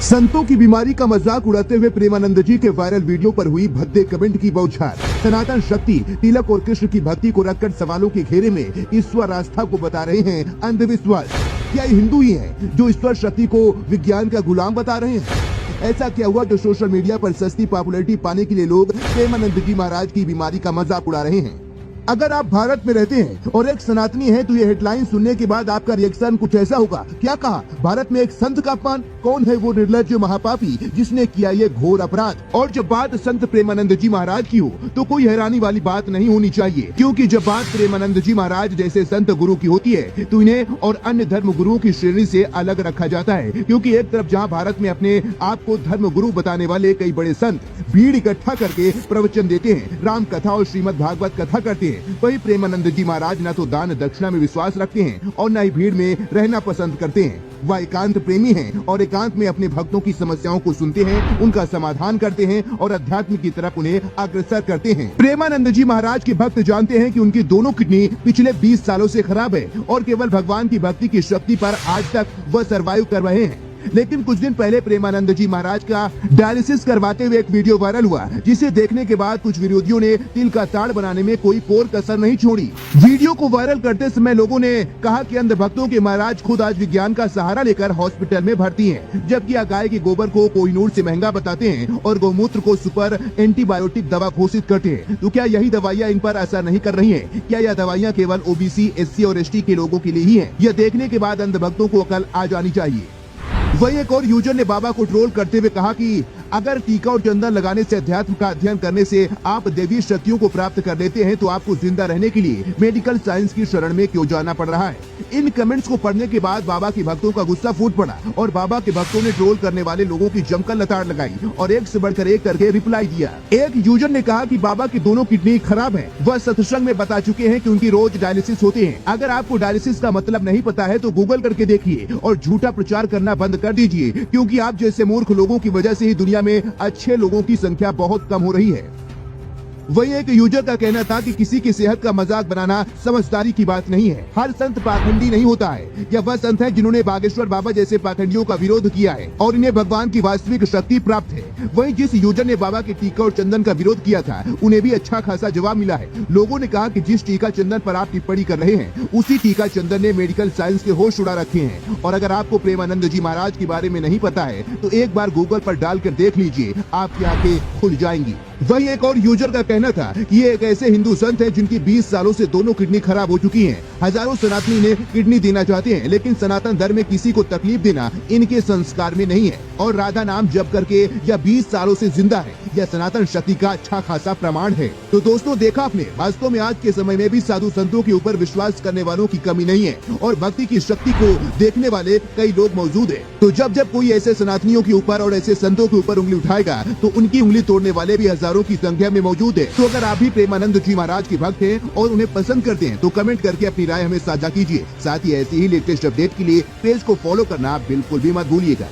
संतों की बीमारी का मजाक उड़ाते हुए प्रेमानंद जी के वायरल वीडियो पर हुई भद्दे कमेंट की बौछार। सनातन शक्ति तिलक और कृष्ण की भक्ति को रखकर सवालों के घेरे में ईश्वर आस्था को बता रहे हैं अंधविश्वास। क्या ये हिंदू ही हैं जो ईश्वर शक्ति को विज्ञान का गुलाम बता रहे हैं? ऐसा क्या हुआ जो सोशल मीडिया पर सस्ती पॉपुलैरिटी पाने के लिए लोग प्रेमानंद जी महाराज की बीमारी का मजाक उड़ा रहे हैं? अगर आप भारत में रहते हैं और एक सनातनी हैं तो ये हेडलाइन सुनने के बाद आपका रिएक्शन कुछ ऐसा होगा। क्या कहा? भारत में एक संत का अपमान? कौन है वो निर्लज्ज महापापी जिसने किया ये घोर अपराध? और जब बात संत प्रेमानंद जी महाराज की हो तो कोई हैरानी वाली बात नहीं होनी चाहिए, क्योंकि जब बात प्रेमानंद जी महाराज जैसे संत गुरु की होती है तो इन्हें और अन्य धर्म गुरुओं की श्रेणी से अलग रखा जाता है। क्योंकि एक तरफ जहाँ भारत में अपने आप को धर्म गुरु बताने वाले कई बड़े संत भीड़ इकट्ठा करके प्रवचन देते हैं, राम कथा और श्रीमद भागवत कथा करते हैं, वही प्रेमानंद जी महाराज न तो दान दक्षिणा में विश्वास रखते हैं और न ही भीड़ में रहना पसंद करते हैं। वह एकांत प्रेमी हैं और एकांत में अपने भक्तों की समस्याओं को सुनते हैं, उनका समाधान करते हैं और अध्यात्म की तरफ उन्हें अग्रसर करते हैं। प्रेमानंद जी महाराज के भक्त जानते हैं कि उनकी दोनों किडनी पिछले 20 सालों से खराब है और केवल भगवान की भक्ति की शक्ति पर आज तक वह सर्वाइव कर रहे हैं। लेकिन कुछ दिन पहले प्रेमानंद जी महाराज का डायलिसिस करवाते हुए एक वीडियो वायरल हुआ, जिसे देखने के बाद कुछ विरोधियों ने तिल का ताड़ बनाने में कोई कोर कसर नहीं छोड़ी। वीडियो को वायरल करते समय लोगों ने कहा कि अंध भक्तों के महाराज खुद आज विज्ञान का सहारा लेकर हॉस्पिटल में भर्ती हैं, जबकि गाय के गोबर को कोहिनूर से महंगा बताते हैं और गौमूत्र को सुपर एंटीबायोटिक दवा घोषित करते हैं। तो क्या यही दवाइयाँ इन पर असर नहीं कर रही है? क्या यह दवाइयाँ केवल ओबीसी, एससी और एसटी के लोगों के लिए ही है? यह देखने के बाद अंध भक्तों को अकल आ जानी चाहिए। वही एक और यूजर ने बाबा को ट्रोल करते हुए कहा कि अगर टीका और चंदन लगाने से अध्यात्म का अध्ययन करने से आप देवी शक्तियों को प्राप्त कर लेते हैं तो आपको जिंदा रहने के लिए मेडिकल साइंस की शरण में क्यों जाना पड़ रहा है? इन कमेंट्स को पढ़ने के बाद बाबा के भक्तों का गुस्सा फूट पड़ा और बाबा के भक्तों ने ट्रोल करने वाले लोगों की जमकर लताड़ लगाई और एक से बढ़कर एक करके रिप्लाई दिया। एक यूजर ने कहा कि बाबा की दोनों किडनी खराब है। वह सत्संग में बता चुके हैं कि उनकी रोज डायलिसिस होते हैं। अगर आपको डायलिसिस का मतलब नहीं पता है तो गूगल करके देखिए और झूठा प्रचार करना बंद कर दीजिए, क्योंकि आप जैसे मूर्ख लोगों की वजह से ही दुनिया में अच्छे लोगों की संख्या बहुत कम हो रही है। वही एक यूजर का कहना था कि किसी की सेहत का मजाक बनाना समझदारी की बात नहीं है। हर संत पाखंडी नहीं होता है। यह वह संत है जिन्होंने बागेश्वर बाबा जैसे पाखंडियों का विरोध किया है और इन्हें भगवान की वास्तविक शक्ति प्राप्त है। वहीं जिस यूजर ने बाबा के टीका और चंदन का विरोध किया था उन्हें भी अच्छा खासा जवाब मिला है। लोगों ने कहा कि जिस टीका चंदन पर आप टिप्पणी कर रहे हैं उसी टीका चंदन ने मेडिकल साइंस के होश उड़ा रखे हैं। और अगर आपको प्रेमानंद जी महाराज के बारे में नहीं पता है तो एक बार गूगल पर डालकर देख लीजिए, आपकी आंखें खुल जाएंगी। वही एक और यूजर का कहना था कि ये एक ऐसे हिंदू संत हैं जिनकी 20 सालों से दोनों किडनी खराब हो चुकी हैं। हजारों सनातनी इन्हें किडनी देना चाहते हैं, लेकिन सनातन धर्म में किसी को तकलीफ देना इनके संस्कार में नहीं है और राधा नाम जप करके यह 20 सालों से जिंदा है। यह सनातन शक्ति का अच्छा खासा प्रमाण है। तो दोस्तों, देखा आपने, वास्तव में आज के समय में भी साधु संतों के ऊपर विश्वास करने वालों की कमी नहीं है और भक्ति की शक्ति को देखने वाले कई लोग मौजूद है। तो जब जब कोई ऐसे सनातनियों के ऊपर और ऐसे संतों के ऊपर उंगली उठाएगा तो उनकी उंगली तोड़ने वाले भी हजारों की संख्या में मौजूद है। तो अगर आप भी प्रेमानंद जी महाराज के भक्त हैं और उन्हें पसंद करते हैं तो कमेंट करके अपनी राय हमें साझा कीजिए। साथ ही ऐसी ही लेटेस्ट अपडेट के लिए पेज को फॉलो करना बिल्कुल भी मत भूलिएगा।